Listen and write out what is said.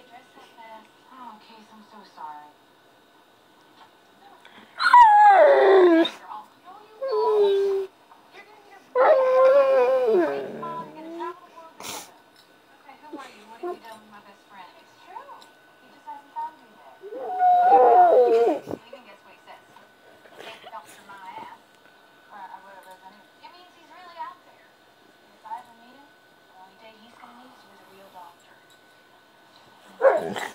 dress that fast. Oh, Case, I'm so sorry. He's gonna need is with a real doctor.